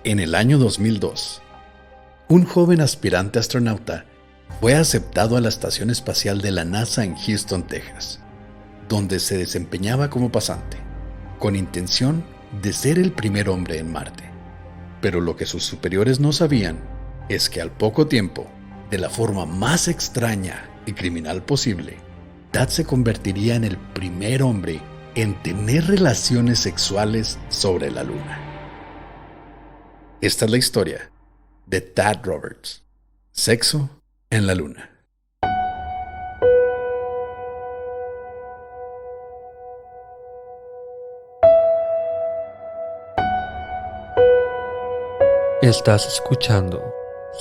En el año 2002, un joven aspirante astronauta fue aceptado a la Estación Espacial de la NASA en Houston, Texas, donde se desempeñaba como pasante, con intención de ser el primer hombre en Marte. Pero lo que sus superiores no sabían es que al poco tiempo, de la forma más extraña y criminal posible, Tad se convertiría en el primer hombre en tener relaciones sexuales sobre la Luna. Esta es la historia de Tad Roberts. Sexo en la Luna. Estás escuchando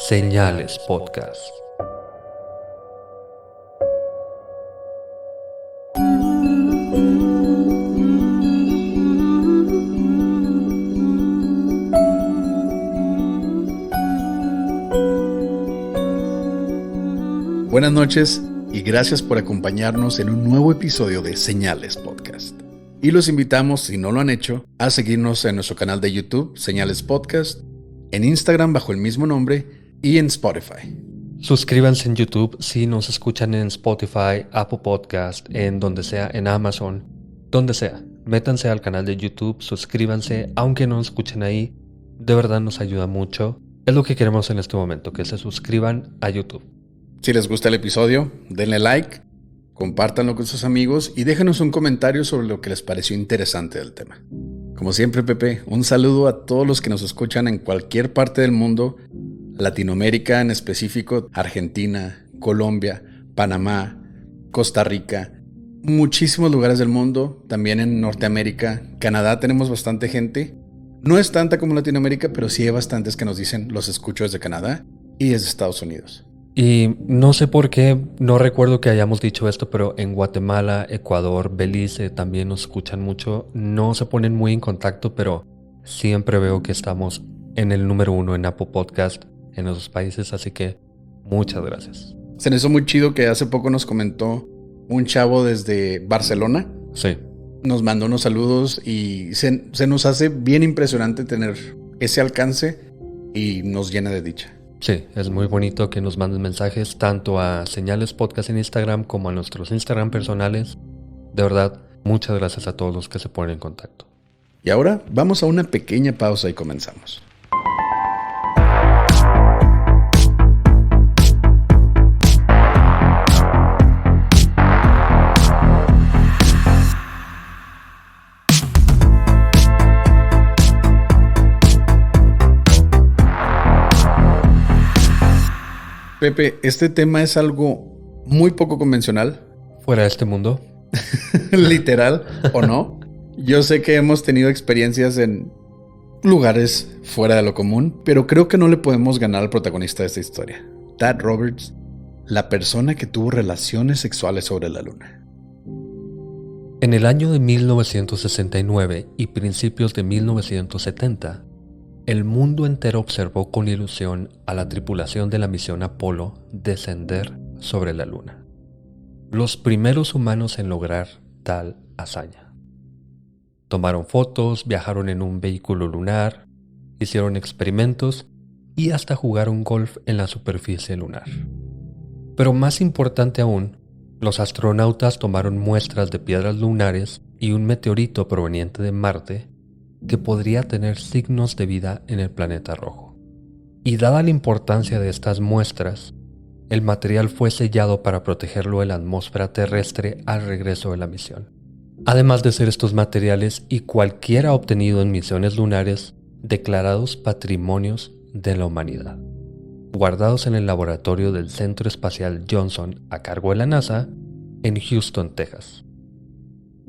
Señales Podcast. Buenas noches y gracias por acompañarnos en un nuevo episodio de Señales Podcast. Y los invitamos, si no lo han hecho, a seguirnos en nuestro canal de YouTube, Señales Podcast, en Instagram bajo el mismo nombre y en Spotify. Suscríbanse en YouTube si nos escuchan en Spotify, Apple Podcast, en donde sea, en Amazon, donde sea. Métanse al canal de YouTube, suscríbanse, aunque no nos escuchen ahí. De verdad nos ayuda mucho. Es lo que queremos en este momento, que se suscriban a YouTube. Si les gusta el episodio, denle like, compártanlo con sus amigos y déjenos un comentario sobre lo que les pareció interesante del tema. Como siempre, Pepe, un saludo a todos los que nos escuchan en cualquier parte del mundo, Latinoamérica en específico, Argentina, Colombia, Panamá, Costa Rica, muchísimos lugares del mundo, también en Norteamérica, Canadá tenemos bastante gente. No es tanta como Latinoamérica, pero sí hay bastantes que nos dicen los escucho desde Canadá y desde Estados Unidos. Y no sé por qué, no recuerdo que hayamos dicho esto, pero en Guatemala, Ecuador, Belice también nos escuchan mucho. No se ponen muy en contacto, pero siempre veo que estamos en el número 1 en Apple Podcast en esos países, así que muchas gracias. Se me hizo muy chido que hace poco nos comentó un chavo desde Barcelona. Sí. Nos mandó unos saludos y se nos hace bien impresionante tener ese alcance y nos llena de dicha. Sí, es muy bonito que nos manden mensajes tanto a Señales Podcast en Instagram como a nuestros Instagram personales. De verdad, muchas gracias a todos los que se ponen en contacto. Y ahora vamos a una pequeña pausa y comenzamos. Pepe, este tema es algo muy poco convencional. ¿Fuera de este mundo? Literal o no. Yo sé que hemos tenido experiencias en lugares fuera de lo común, pero creo que no le podemos ganar al protagonista de esta historia. Tad Roberts, la persona que tuvo relaciones sexuales sobre la Luna. En el año de 1969 y principios de 1970, el mundo entero observó con ilusión a la tripulación de la misión Apolo descender sobre la Luna. Los primeros humanos en lograr tal hazaña. Tomaron fotos, viajaron en un vehículo lunar, hicieron experimentos y hasta jugaron golf en la superficie lunar. Pero más importante aún, los astronautas tomaron muestras de piedras lunares y un meteorito proveniente de Marte que podría tener signos de vida en el planeta rojo. Y dada la importancia de estas muestras, el material fue sellado para protegerlo de la atmósfera terrestre al regreso de la misión. Además de ser estos materiales y cualquiera obtenido en misiones lunares declarados patrimonios de la humanidad, guardados en el laboratorio del Centro Espacial Johnson a cargo de la NASA en Houston, Texas.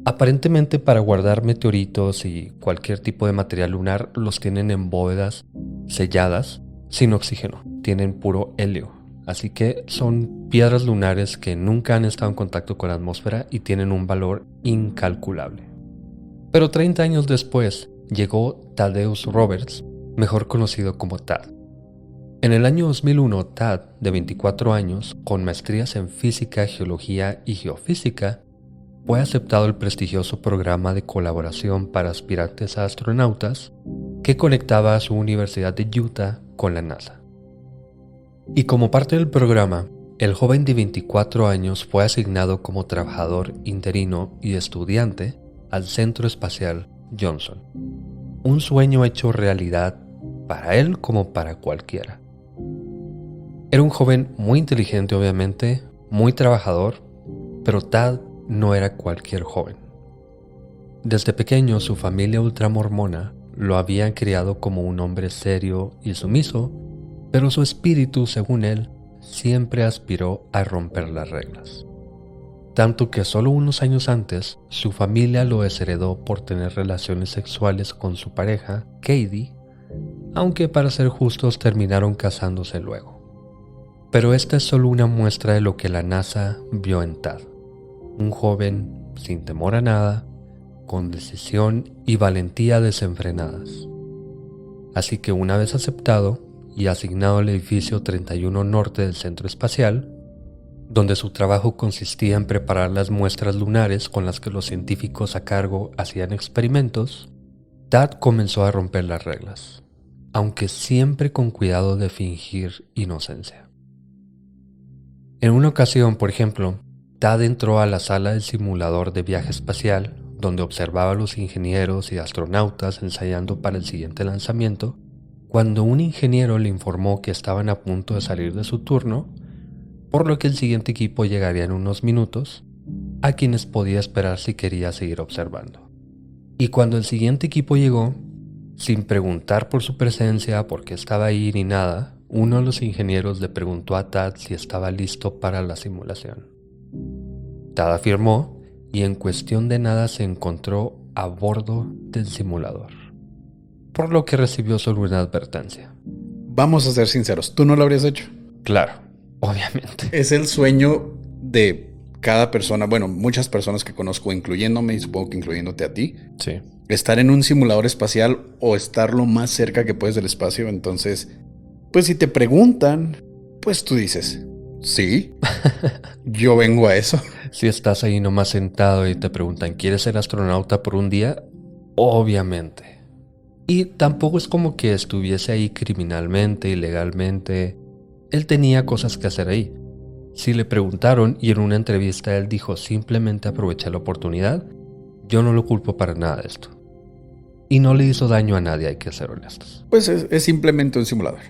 Aparentemente para guardar meteoritos y cualquier tipo de material lunar los tienen en bóvedas selladas sin oxígeno, tienen puro helio, así que son piedras lunares que nunca han estado en contacto con la atmósfera y tienen un valor incalculable. Pero 30 años después llegó Tadeusz Roberts, mejor conocido como Tad. En el año 2001, Tad, de 24 años, con maestrías en física, geología y geofísica, fue aceptado el prestigioso programa de colaboración para aspirantes a astronautas que conectaba a su Universidad de Utah con la NASA. Y como parte del programa, el joven de 24 años fue asignado como trabajador interino y estudiante al Centro Espacial Johnson. Un sueño hecho realidad para él como para cualquiera. Era un joven muy inteligente, obviamente, muy trabajador, pero Tad no era cualquier joven. Desde pequeño su familia ultramormona lo habían criado como un hombre serio y sumiso, pero su espíritu, según él, siempre aspiró a romper las reglas. Tanto que solo unos años antes, su familia lo desheredó por tener relaciones sexuales con su pareja, Katie, aunque para ser justos terminaron casándose luego. Pero esta es solo una muestra de lo que la NASA vio en Tad. Un joven sin temor a nada, con decisión y valentía desenfrenadas. Así que una vez aceptado y asignado al edificio 31 Norte del Centro Espacial, donde su trabajo consistía en preparar las muestras lunares con las que los científicos a cargo hacían experimentos, Tad comenzó a romper las reglas, aunque siempre con cuidado de fingir inocencia. En una ocasión, por ejemplo, Tad entró a la sala del simulador de viaje espacial, donde observaba a los ingenieros y astronautas ensayando para el siguiente lanzamiento, cuando un ingeniero le informó que estaban a punto de salir de su turno, por lo que el siguiente equipo llegaría en unos minutos, a quienes podía esperar si quería seguir observando. Y cuando el siguiente equipo llegó, sin preguntar por su presencia, por qué estaba ahí ni nada, uno de los ingenieros le preguntó a Tad si estaba listo para la simulación. Tad afirmó y en cuestión de nada se encontró a bordo del simulador, por lo que recibió solo una advertencia. Vamos a ser sinceros, ¿tú no lo habrías hecho? Claro, obviamente. Es el sueño de cada persona, bueno, muchas personas que conozco, incluyéndome y supongo que incluyéndote a ti. Sí. Estar en un simulador espacial o estar lo más cerca que puedes del espacio. Entonces, pues si te preguntan, pues tú dices, sí, yo vengo a eso. Si estás ahí nomás sentado y te preguntan, ¿quieres ser astronauta por un día? Obviamente. Y tampoco es como que estuviese ahí criminalmente, ilegalmente. Él tenía cosas que hacer ahí. Si le preguntaron y en una entrevista él dijo simplemente aproveché la oportunidad, yo no lo culpo para nada de esto. Y no le hizo daño a nadie, hay que ser honestos. Pues es simplemente un simulador.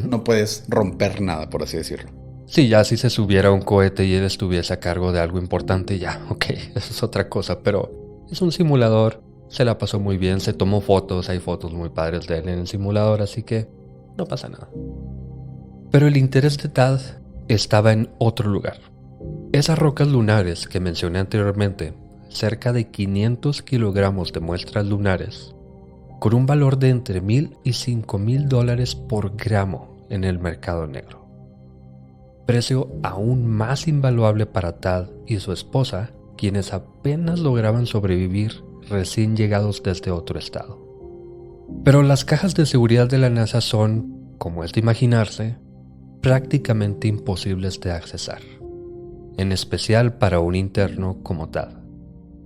No puedes romper nada, por así decirlo. Sí, ya si se subiera a un cohete y él estuviese a cargo de algo importante, ya, ok, eso es otra cosa, pero es un simulador, se la pasó muy bien, se tomó fotos, hay fotos muy padres de él en el simulador, así que no pasa nada. Pero el interés de Tad estaba en otro lugar. Esas rocas lunares que mencioné anteriormente, cerca de 500 kilogramos de muestras lunares, con un valor de entre $1,000 y $5,000 por gramo en el mercado negro. Precio aún más invaluable para Tad y su esposa, quienes apenas lograban sobrevivir recién llegados desde otro estado. Pero las cajas de seguridad de la NASA son, como es de imaginarse, prácticamente imposibles de accesar, en especial para un interno como Tad.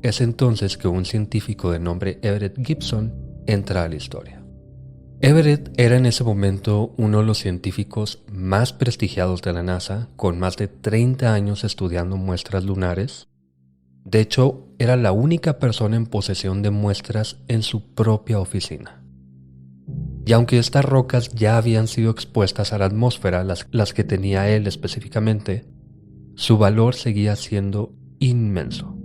Es entonces que un científico de nombre Everett Gibson entra a la historia. Everett era en ese momento uno de los científicos más prestigiados de la NASA, con más de 30 años estudiando muestras lunares. De hecho, era la única persona en posesión de muestras en su propia oficina. Y aunque estas rocas ya habían sido expuestas a la atmósfera, las que tenía él específicamente, su valor seguía siendo inmenso.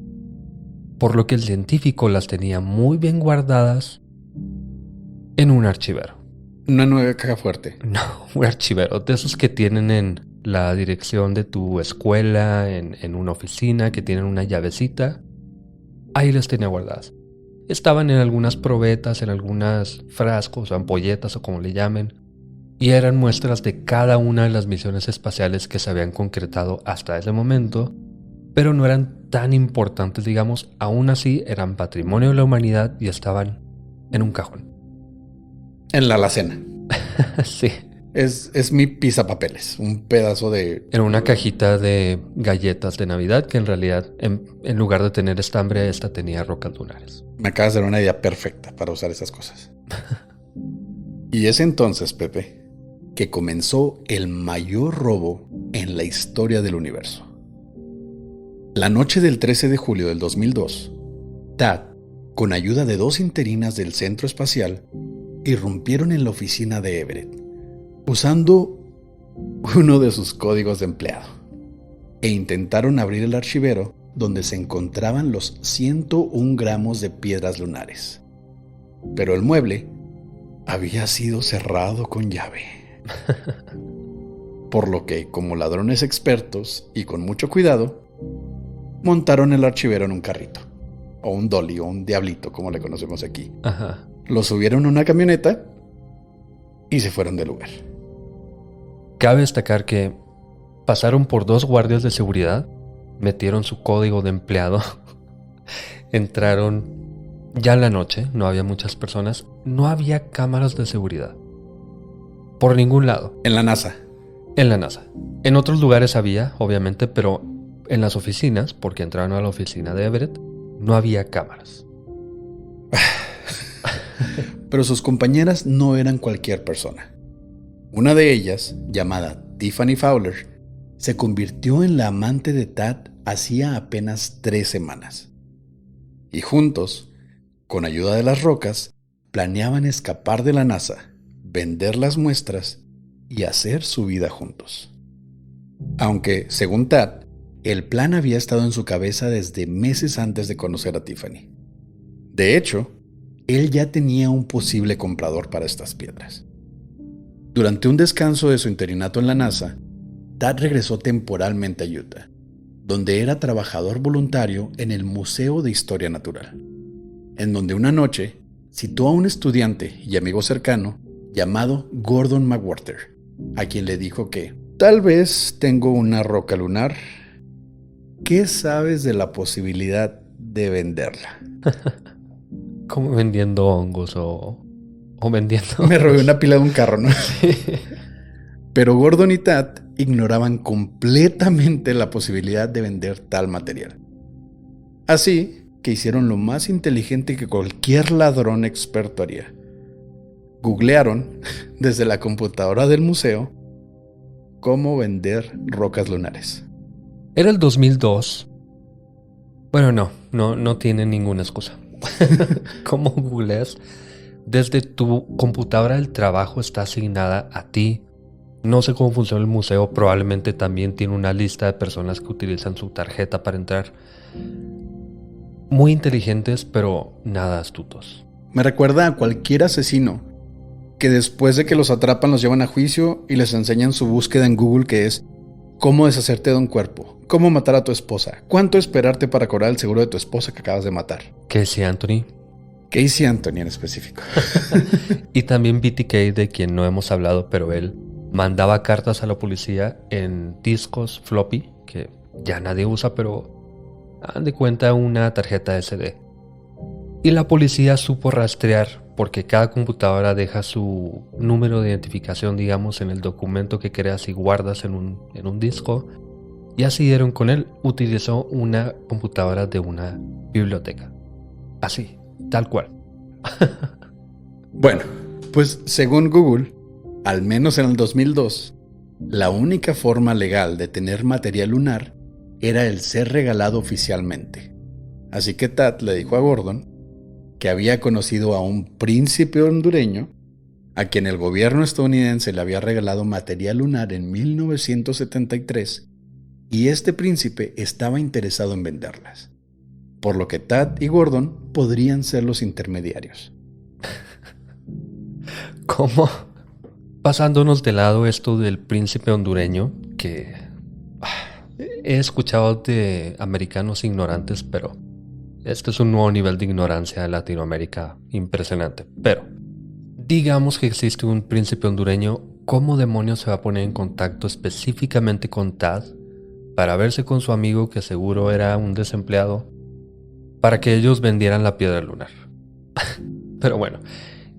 Por lo que el científico las tenía muy bien guardadas en un archivero. Una nueva caja fuerte. No, un archivero, de esos que tienen en la dirección de tu escuela, en una oficina, que tienen una llavecita. Ahí las tenía guardadas. Estaban en algunas probetas, en algunos frascos o ampolletas o como le llamen, y eran muestras de cada una de las misiones espaciales que se habían concretado hasta ese momento, pero no eran tan importantes, digamos. Aún así eran patrimonio de la humanidad y estaban en un cajón. En la alacena. Sí. Es mi pisapapeles, un pedazo de... En una cajita de galletas de Navidad que en realidad, en lugar de tener estambre, esta tenía rocas lunares. Me acabas de dar una idea perfecta para usar esas cosas. Y es entonces, Pepe, que comenzó el mayor robo en la historia del universo. La noche del 13 de julio del 2002, Tad, con ayuda de 2 interinas del centro espacial, irrumpieron en la oficina de Everett, usando uno de sus códigos de empleado, e intentaron abrir el archivero donde se encontraban los 101 gramos de piedras lunares. Pero el mueble había sido cerrado con llave. Por lo que, como ladrones expertos y con mucho cuidado, montaron el archivero en un carrito, o un dolly, o un diablito, como le conocemos aquí. Ajá. Lo subieron a una camioneta y se fueron del lugar. Cabe destacar que pasaron por 2 guardias de seguridad, metieron su código de empleado, entraron ya en la noche, no había muchas personas, no había cámaras de seguridad. Por ningún lado. En la NASA. En la NASA. En otros lugares había, obviamente, pero en las oficinas, porque entraron a la oficina de Everett, no había cámaras. Pero sus compañeras no eran cualquier persona. Una de ellas, llamada Tiffany Fowler, se convirtió en la amante de Tad hacía apenas 3 semanas. Y juntos, con ayuda de las rocas, planeaban escapar de la NASA, vender las muestras y hacer su vida juntos. Aunque, según Tad, el plan había estado en su cabeza desde meses antes de conocer a Tiffany. De hecho, él ya tenía un posible comprador para estas piedras. Durante un descanso de su interinato en la NASA, Tad regresó temporalmente a Utah, donde era trabajador voluntario en el Museo de Historia Natural, en donde una noche citó a un estudiante y amigo cercano llamado Gordon McWhorter, a quien le dijo que tal vez tengo una roca lunar. ¿Qué sabes de la posibilidad de venderla? Como vendiendo hongos o vendiendo... Me robé una pila de un carro, ¿no? Pero Gordon y Tad ignoraban completamente la posibilidad de vender tal material. Así que hicieron lo más inteligente que cualquier ladrón experto haría. Googlearon desde la computadora del museo cómo vender rocas lunares. Era el 2002. Bueno, no tiene ninguna excusa. ¿Cómo googleas? Desde tu computadora del trabajo está asignada a ti. No sé cómo funciona el museo. Probablemente también tiene una lista de personas que utilizan su tarjeta para entrar. Muy inteligentes, pero nada astutos. Me recuerda a cualquier asesino que después de que los atrapan los llevan a juicio y les enseñan su búsqueda en Google, que es cómo deshacerte de un cuerpo, cómo matar a tu esposa, cuánto esperarte para cobrar el seguro de tu esposa que acabas de matar. Casey Anthony. Casey Anthony en específico. Y también BTK, de quien no hemos hablado, pero él mandaba cartas a la policía en discos floppy, que ya nadie usa, pero hagan de cuenta una tarjeta SD. Y la policía supo rastrear, porque cada computadora deja su número de identificación, digamos, en el documento que creas y guardas en un disco. Y así dieron con él. Utilizó una computadora de una biblioteca. Así, tal cual. Bueno, pues según Google, al menos en el 2002, la única forma legal de tener material lunar era el ser regalado oficialmente. Así que Tad le dijo a Gordon que había conocido a un príncipe hondureño a quien el gobierno estadounidense le había regalado material lunar en 1973 y este príncipe estaba interesado en venderlas, por lo que Tad y Gordon podrían ser los intermediarios. ¿Cómo? Pasándonos de lado esto del príncipe hondureño, que he escuchado de americanos ignorantes, pero este es un nuevo nivel de ignorancia de Latinoamérica impresionante. Pero digamos que existe un príncipe hondureño, ¿cómo demonios se va a poner en contacto específicamente con Tad para verse con su amigo, que seguro era un desempleado, para que ellos vendieran la piedra lunar? Pero bueno,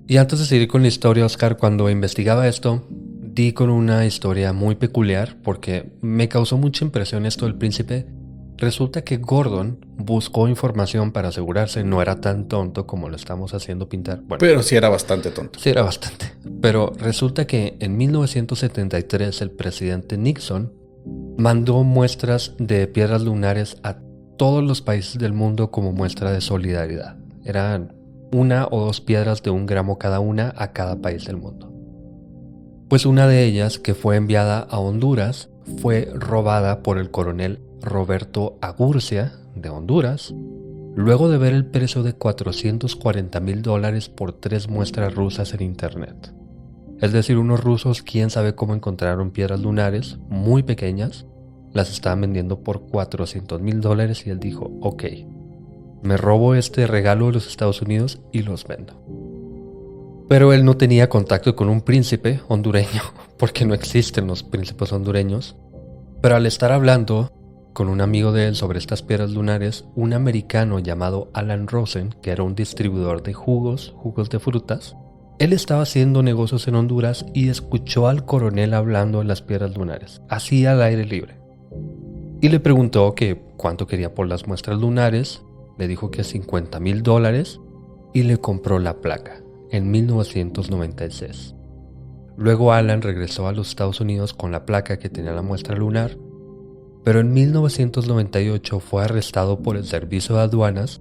y antes de seguir con la historia, Oscar, cuando investigaba esto, di con una historia muy peculiar porque me causó mucha impresión esto del príncipe, Resulta que Gordon buscó información para asegurarse, no era tan tonto como lo estamos haciendo pintar. Bueno, pero sí era bastante tonto. Sí era bastante. Pero resulta que en 1973 el presidente Nixon mandó muestras de piedras lunares a todos los países del mundo como muestra de solidaridad. Eran 1 o 2 piedras de 1 gramo cada una a cada país del mundo. Pues una de ellas, que fue enviada a Honduras, fue robada por el coronel Roberto Agurcia, de Honduras, luego de ver el precio de $440,000 por 3 muestras rusas en internet. Es decir, unos rusos, quién sabe cómo encontraron piedras lunares muy pequeñas, las estaban vendiendo por $400,000 y él dijo, ok, me robo este regalo de los Estados Unidos y los vendo. Pero él no tenía contacto con un príncipe hondureño, porque no existen los príncipes hondureños. Pero al estar hablando con un amigo de él sobre estas piedras lunares, un americano llamado Alan Rosen, que era un distribuidor de jugos de frutas, él estaba haciendo negocios en Honduras y escuchó al coronel hablando de las piedras lunares, así al aire libre. Y le preguntó que cuánto quería por las muestras lunares, le dijo que $50,000 y le compró la placa en 1996. Luego Alan regresó a los Estados Unidos con la placa que tenía la muestra lunar, pero en 1998 fue arrestado por el Servicio de Aduanas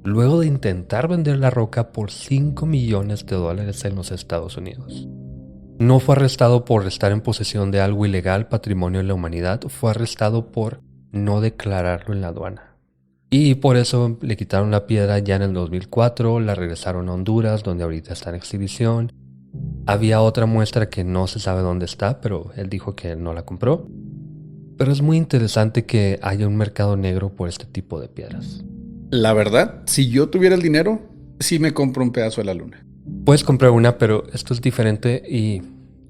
luego de intentar vender la roca por $5 millones en los Estados Unidos. No fue arrestado por estar en posesión de algo ilegal, patrimonio de la humanidad, fue arrestado por no declararlo en la aduana. Y por eso le quitaron la piedra ya en el 2004, la regresaron a Honduras, donde ahorita está en exhibición. Había otra muestra que no se sabe dónde está, pero él dijo que él no la compró. Pero es muy interesante que haya un mercado negro por este tipo de piedras. La verdad, si yo tuviera el dinero, sí me compro un pedazo de la luna. Puedes comprar una, pero esto es diferente y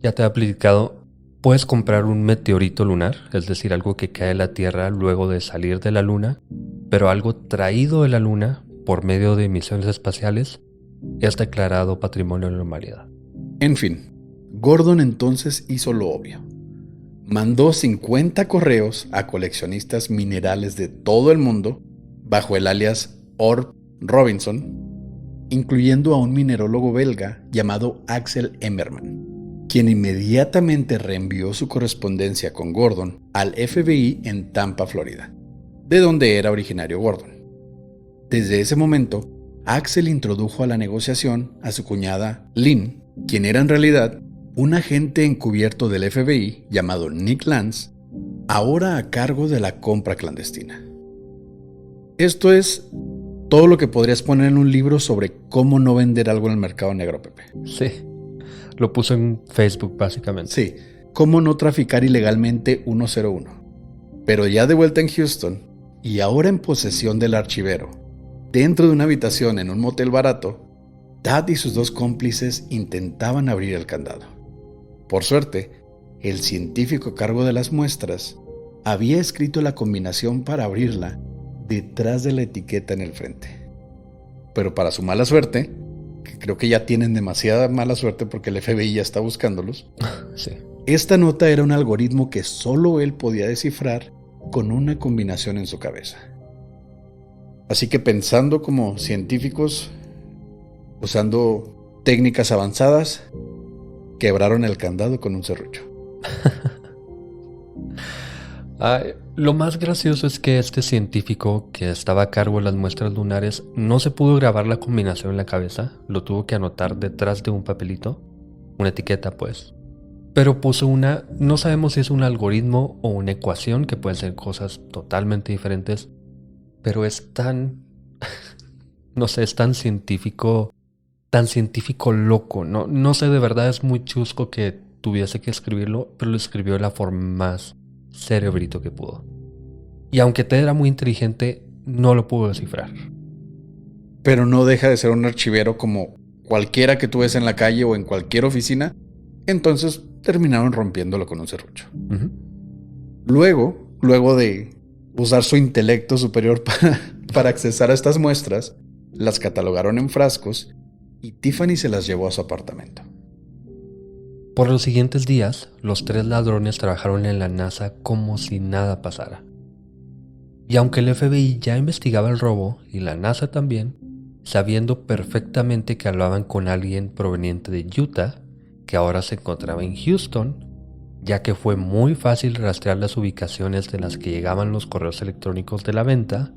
ya te he explicado. Puedes comprar un meteorito lunar, es decir, algo que cae a la Tierra luego de salir de la Luna, pero algo traído de la Luna por medio de misiones espaciales es declarado Patrimonio de la Humanidad. En fin, Gordon entonces hizo lo obvio. Mandó 50 correos a coleccionistas minerales de todo el mundo bajo el alias Orb Robinson, incluyendo a un minerólogo belga llamado Axel Emmerman, quien inmediatamente reenvió su correspondencia con Gordon al FBI en Tampa, Florida, de donde era originario Gordon. Desde ese momento, Axel introdujo a la negociación a su cuñada Lynn, quien era en realidad un agente encubierto del FBI llamado Nick Lance, ahora a cargo de la compra clandestina. Esto es todo lo que podrías poner en un libro sobre cómo no vender algo en el mercado negro, Pepe. Sí, lo puso en Facebook básicamente. Sí, cómo no traficar ilegalmente 101. Pero ya de vuelta en Houston y ahora en posesión del archivero, dentro de una habitación en un motel barato, Tad y sus 2 cómplices intentaban abrir el candado. Por suerte, el científico a cargo de las muestras había escrito la combinación para abrirla detrás de la etiqueta en el frente. Pero para su mala suerte, que creo que ya tienen demasiada mala suerte porque el FBI ya está buscándolos, Sí. Esta nota era un algoritmo que solo él podía descifrar con una combinación en su cabeza. Así que pensando como científicos, usando técnicas avanzadas, quebraron el candado con un serrucho. Lo más gracioso es que este científico que estaba a cargo de las muestras lunares no se pudo grabar la combinación en la cabeza, lo tuvo que anotar detrás de un papelito, una etiqueta pues. Pero puso no sabemos si es un algoritmo o una ecuación, que pueden ser cosas totalmente diferentes, pero es tan, no sé, es tan científico loco, no sé, de verdad es muy chusco que tuviese que escribirlo, pero lo escribió de la forma más cerebrito que pudo. Y aunque Ted era muy inteligente, no lo pudo descifrar. Pero no deja de ser un archivero como cualquiera que tú ves en la calle o en cualquier oficina, entonces terminaron rompiéndolo con un serrucho. Uh-huh. Luego de usar su intelecto superior para accesar a estas muestras, las catalogaron en frascos y Tiffany se las llevó a su apartamento. Por los siguientes días, los 3 ladrones trabajaron en la NASA como si nada pasara. Y aunque el FBI ya investigaba el robo y la NASA también, sabiendo perfectamente que hablaban con alguien proveniente de Utah, que ahora se encontraba en Houston, ya que fue muy fácil rastrear las ubicaciones de las que llegaban los correos electrónicos de la venta,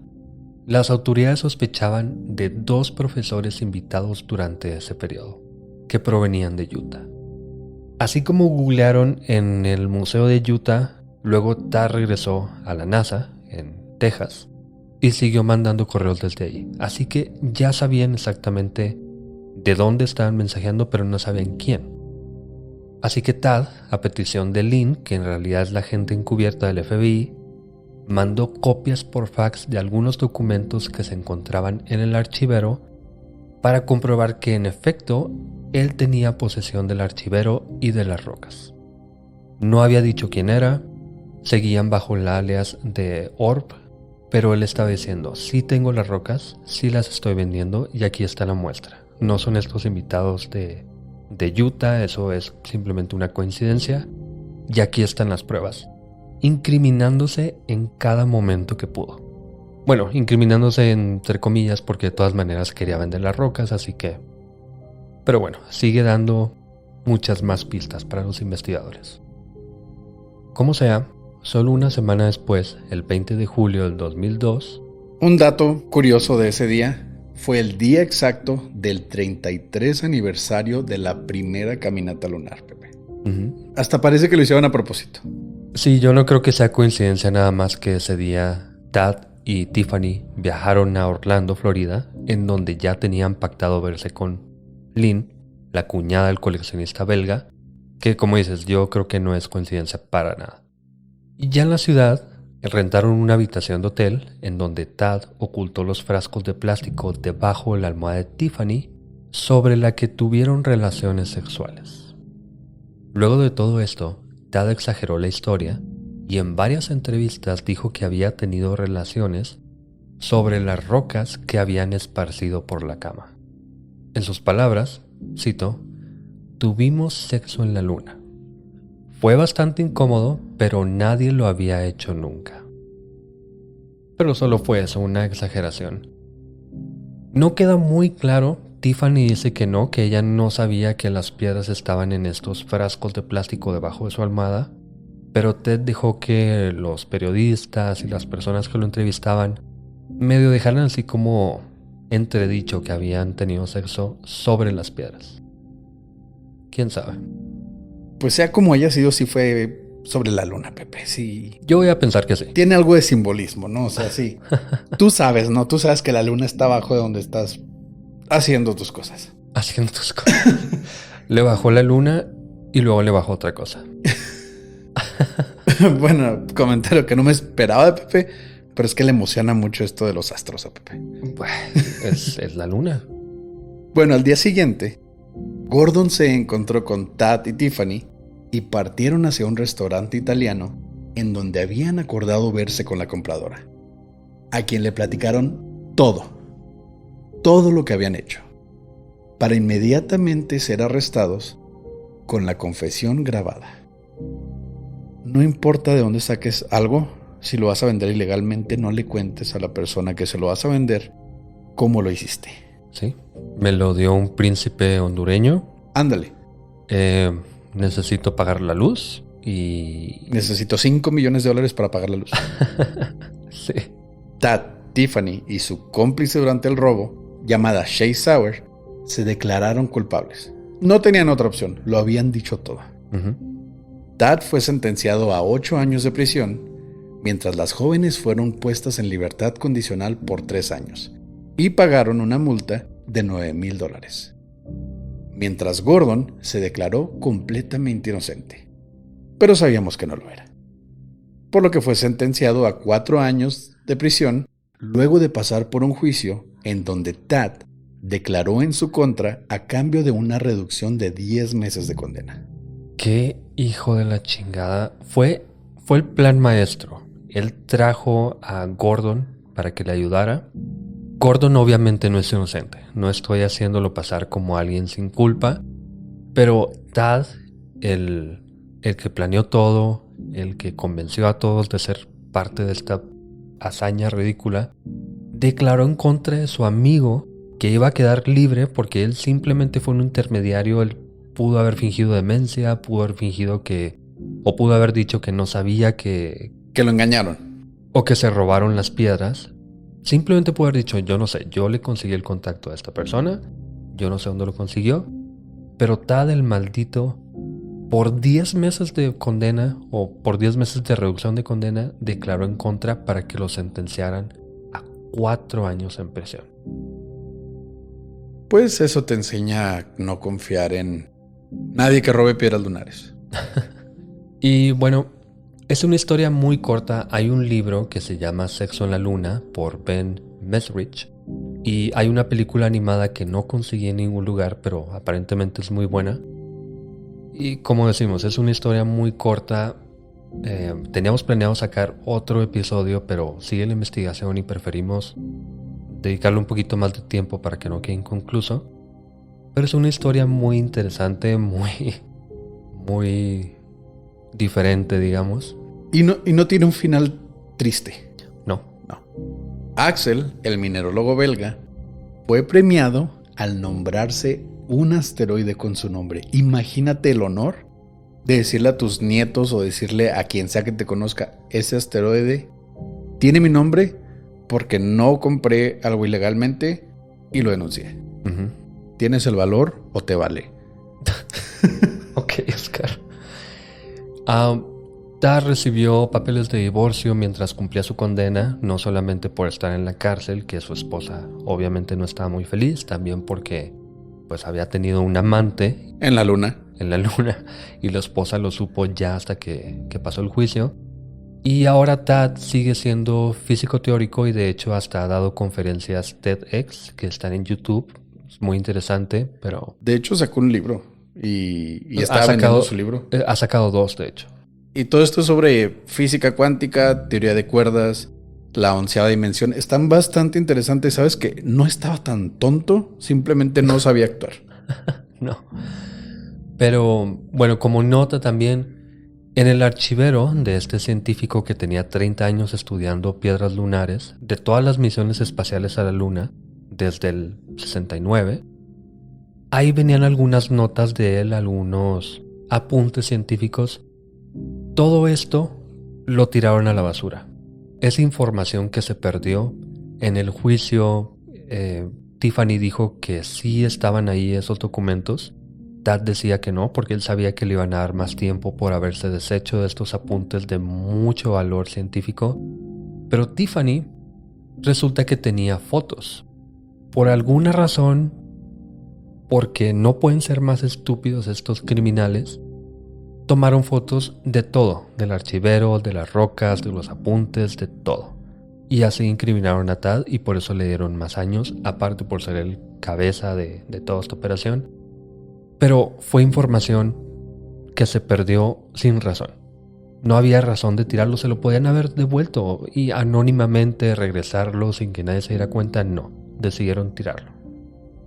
las autoridades sospechaban de 2 profesores invitados durante ese periodo, que provenían de Utah. Así como googlearon en el Museo de Utah, luego Tad regresó a la NASA, en Texas, y siguió mandando correos desde ahí. Así que ya sabían exactamente de dónde estaban mensajeando, pero no sabían quién. Así que Tad, a petición de Lynn, que en realidad es la agente encubierta del FBI, mandó copias por fax de algunos documentos que se encontraban en el archivero para comprobar que en efecto él tenía posesión del archivero y de las rocas. No había dicho quién era, seguían bajo el alias de Orb, pero él estaba diciendo: sí tengo las rocas, sí las estoy vendiendo y aquí está la muestra. No son estos invitados de Utah, eso es simplemente una coincidencia y aquí están las pruebas. Incriminándose en cada momento que pudo. Bueno, incriminándose entre comillas porque de todas maneras quería vender las rocas, así que... Pero bueno, sigue dando muchas más pistas para los investigadores. Como sea, solo una semana después, el 20 de julio del 2002... Un dato curioso de ese día fue el día exacto del 33 aniversario de la primera caminata lunar, Pepe. Hasta parece que lo hicieron a propósito. Sí, yo no creo que sea coincidencia nada más que ese día Tad y Tiffany viajaron a Orlando, Florida, en donde ya tenían pactado verse con Lynn, la cuñada del coleccionista belga, que como dices, yo creo que no es coincidencia para nada. Y ya en la ciudad, rentaron una habitación de hotel en donde Tad ocultó los frascos de plástico debajo de la almohada de Tiffany, sobre la que tuvieron relaciones sexuales. Luego de todo esto, Tad exageró la historia y en varias entrevistas dijo que había tenido relaciones sobre las rocas que habían esparcido por la cama. En sus palabras, cito: tuvimos sexo en la luna. Fue bastante incómodo, pero nadie lo había hecho nunca. Pero solo fue eso, una exageración. No queda muy claro. Tiffany dice que no, que ella no sabía que las piedras estaban en estos frascos de plástico debajo de su almohada, pero Ted dejó que los periodistas y las personas que lo entrevistaban medio dejaran así como entredicho que habían tenido sexo sobre las piedras. ¿Quién sabe? Pues sea como haya sido, sí fue sobre la luna, Pepe, sí. Yo voy a pensar que sí. Tiene algo de simbolismo, ¿no? O sea, sí. Tú sabes, ¿no? Tú sabes que la luna está abajo de donde estás haciendo tus cosas. Haciendo tus cosas. Le bajó la luna y luego le bajó otra cosa. Bueno, comentario que no me esperaba de Pepe, pero es que le emociona mucho esto de los astros a Pepe. Bueno, es la luna. Bueno, al día siguiente, Gordon se encontró con Tad y Tiffany y partieron hacia un restaurante italiano en donde habían acordado verse con la compradora, a quien le platicaron todo lo que habían hecho, para inmediatamente ser arrestados con la confesión grabada. No importa de dónde saques algo, si lo vas a vender ilegalmente, no le cuentes a la persona que se lo vas a vender cómo lo hiciste. Sí, me lo dio un príncipe hondureño. Ándale. Necesito pagar la luz y... Necesito $5 millones para pagar la luz. Sí. Tad, Tiffany y su cómplice durante el robo, llamada Shay Sauer, se declararon culpables. No tenían otra opción, lo habían dicho todo. Tad fue sentenciado a 8 años de prisión, mientras las jóvenes fueron puestas en libertad condicional por 3 años y pagaron una multa de $9,000. Mientras Gordon se declaró completamente inocente, pero sabíamos que no lo era, por lo que fue sentenciado a 4 años de prisión luego de pasar por un juicio en donde Tad declaró en su contra a cambio de una reducción de 10 meses de condena. ¡Qué hijo de la chingada! Fue el plan maestro. Él trajo a Gordon para que le ayudara. Gordon obviamente no es inocente. No estoy haciéndolo pasar como alguien sin culpa. Pero Tad, el que planeó todo, el que convenció a todos de ser parte de esta hazaña ridícula, declaró en contra de su amigo que iba a quedar libre porque él simplemente fue un intermediario. Él pudo haber fingido demencia, pudo haber fingido o pudo haber dicho que no sabía Que lo engañaron. o que se robaron las piedras. Simplemente pudo haber dicho, yo no sé, yo le conseguí el contacto a esta persona, yo no sé dónde lo consiguió, pero Tad el maldito, por 10 meses de condena o por 10 meses de reducción de condena, declaró en contra para que lo sentenciaran a 4 años en prisión. Pues eso te enseña a no confiar en nadie que robe piedras lunares. Y bueno, es una historia muy corta. Hay un libro que se llama Sexo en la Luna por Ben Mesrich. Y hay una película animada que no conseguí en ningún lugar, pero aparentemente es muy buena. Y como decimos, es una historia muy corta. Teníamos planeado sacar otro episodio, pero sigue la investigación y preferimos dedicarle un poquito más de tiempo para que no quede inconcluso. Pero es una historia muy interesante, muy diferente, digamos. Y no tiene un final triste. No. Axel, el minerólogo belga, fue premiado al nombrarse un asteroide con su nombre. Imagínate el honor de decirle a tus nietos o decirle a quien sea que te conozca, ese asteroide tiene mi nombre porque no compré algo ilegalmente y lo denuncié. Uh-huh. ¿Tienes el valor o te vale? Ok, Oscar. Tad recibió papeles de divorcio mientras cumplía su condena, no solamente por estar en la cárcel, que su esposa obviamente no estaba muy feliz, también porque pues había tenido un amante en la luna, y la esposa lo supo ya hasta que pasó el juicio. Y ahora Tad sigue siendo físico teórico y de hecho hasta ha dado conferencias TEDx que están en YouTube. Es muy interesante, pero... De hecho sacó un libro y estaba vendiendo su libro. Ha sacado 2, de hecho. Y todo esto es sobre física cuántica, teoría de cuerdas, la 11ª dimensión. Están bastante interesantes. ¿Sabes que no estaba tan tonto? Simplemente no sabía actuar. No. Pero, bueno, como nota también, en el archivero de este científico que tenía 30 años estudiando piedras lunares, de todas las misiones espaciales a la Luna, desde el 69, ahí venían algunas notas de él, algunos apuntes científicos. Todo esto lo tiraron a la basura. Esa información que se perdió en el juicio, Tiffany dijo que sí estaban ahí esos documentos. Tad decía que no, porque él sabía que le iban a dar más tiempo por haberse deshecho de estos apuntes de mucho valor científico. Pero Tiffany resulta que tenía fotos. Por alguna razón, porque no pueden ser más estúpidos estos criminales, tomaron fotos de todo, del archivero, de las rocas, de los apuntes, de todo. Y así incriminaron a Tad y por eso le dieron más años, aparte por ser el cabeza de toda esta operación. Pero fue información que se perdió sin razón. No había razón de tirarlo, se lo podían haber devuelto y anónimamente regresarlo sin que nadie se diera cuenta. No, decidieron tirarlo.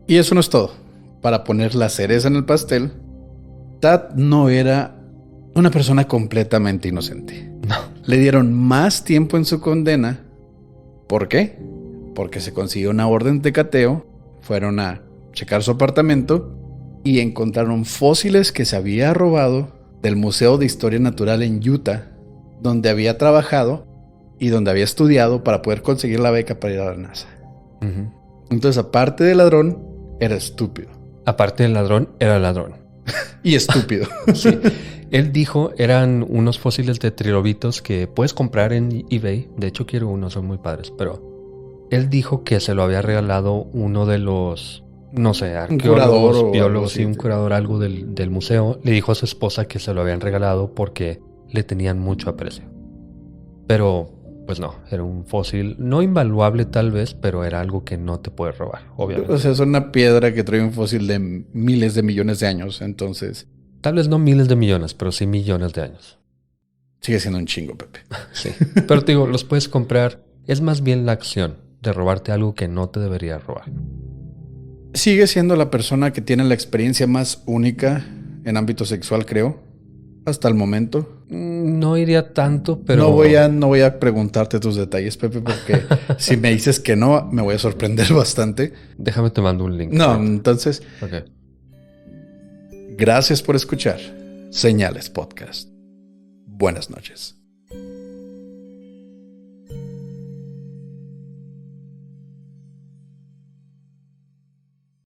Y eso no es todo. Para poner la cereza en el pastel, Tad no era una persona completamente inocente. No. Le dieron más tiempo en su condena. ¿Por qué? Porque se consiguió una orden de cateo, fueron a checar su apartamento y encontraron fósiles que se había robado del Museo de Historia Natural en Utah, donde había trabajado y donde había estudiado para poder conseguir la beca para ir a la NASA. Uh-huh. Entonces, aparte de ladrón, era estúpido. Aparte del ladrón, era ladrón. Y estúpido. Sí. Él dijo, eran unos fósiles de trilobitos que puedes comprar en eBay. De hecho, quiero unos, son muy padres. Pero él dijo que se lo había regalado uno de los, no sé, arqueólogos, biólogos y un curador algo del museo. Le dijo a su esposa que se lo habían regalado porque le tenían mucho aprecio. Pero, pues no, era un fósil no invaluable tal vez, pero era algo que no te puedes robar, obviamente. O sea, es una piedra que trae un fósil de miles de millones de años, entonces... Tal vez no miles de millones, pero sí millones de años. Sigue siendo un chingo, Pepe. Sí. Pero te digo, los puedes comprar. Es más bien la acción de robarte algo que no te debería robar. Sigue siendo la persona que tiene la experiencia más única en ámbito sexual, creo. hasta el momento. No iría tanto, pero... No voy a preguntarte tus detalles, Pepe, porque si me dices que no, me voy a sorprender bastante. Déjame te mando un link. No, entonces... Ok. Gracias por escuchar Señales Podcast. Buenas noches.